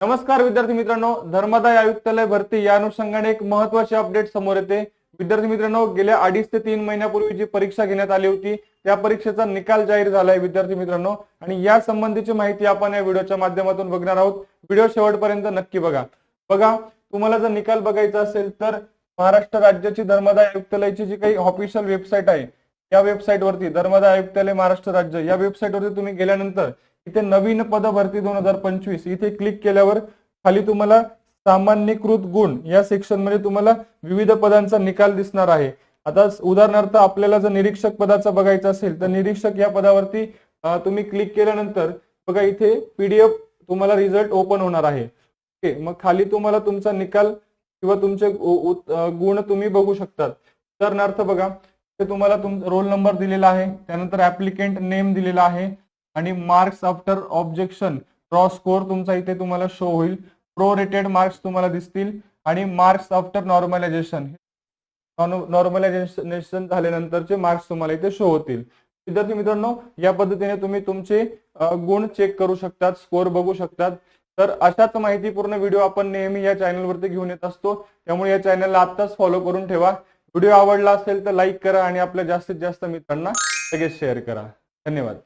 नमस्कार विद्यार्थी मित्रांनो, धर्मादाय आयुक्तालय भरती या अनुषंगाने एक महत्त्वाची अपडेट समोर येते। विद्यार्थी मित्रांनो, गेल्या 2.5 ते 3 महिन्यापूर्वी जी परीक्षा घेण्यात आली होती त्या परीक्षेचा निकाल जाहीर झालाय विद्यार्थी मित्रांनो, आणि या संबंधीची माहिती आपण या व्हिडिओच्या माध्यमातून बघणार आहोत। व्हिडिओ शेवटपर्यंत नक्की बघा। तुम्हाला जर निकाल बघायचा असेल तर महाराष्ट्र राज्याची धर्मादाय आयुक्तालयाची जी काही ऑफिशियल वेबसाईट आहे या वेबसाईट वरती धर्मादाय आयुक्तालय महाराष्ट्र राज्य या वेबसाईट वरती तुम्ही गेल्यानंतर इथे नवीन पद भरती 2025 इथे क्लिक केल्यावर खाली तुम्हाला सामान्यीकृत गुण या सेक्शन मध्ये तुम्हाला विविध पदांचा निकाल दिसणार आहे। आता उदाहरणार्थ आपल्याला जर निरीक्षक पदाचा बघायचा असेल तर निरीक्षक या पदावरती तुम्ही क्लिक केल्यानंतर बघा इथे पीडीएफ तुम्हाला रिझल्ट ओपन होणार आहे। ओके, मग खाली तुम्हाला तुमचा निकाल किंवा तुमचे गुण तुम्ही बघू शकतात। उदाहरणार्थ बघा ते तुम्हाला रोल नंबर दिलेला आहे, त्यानंतर ऍप्लिकेंट नेम दिलेला आहे आणि marks after objection raw score तुमचा इथे तुम्हाला शो होईल। प्रो रेटेड मार्क्स तुम्हाला दिसतील आणि मार्क्स आफ्टर नॉर्मलायझेशन झाल्यानंतरचे मार्क्स तुम्हाला इथे शो होतील। विद्यार्थी मित्रांनो, या पद्धतीने तुम्ही तुमचे गुण चेक करू शकतात, स्कोर बघू शकतात। तर अशाच माहितीपूर्ण व्हिडिओ आपण नेहमी या चॅनलवरती घेऊन येत असतो, त्यामुळे या चॅनलला आत्ताच फॉलो करून ठेवा। व्हिडिओ आवडला असेल तर लाईक करा आणि आपल्या जास्तीत जास्त मित्रांना लगेच शेअर करा। धन्यवाद।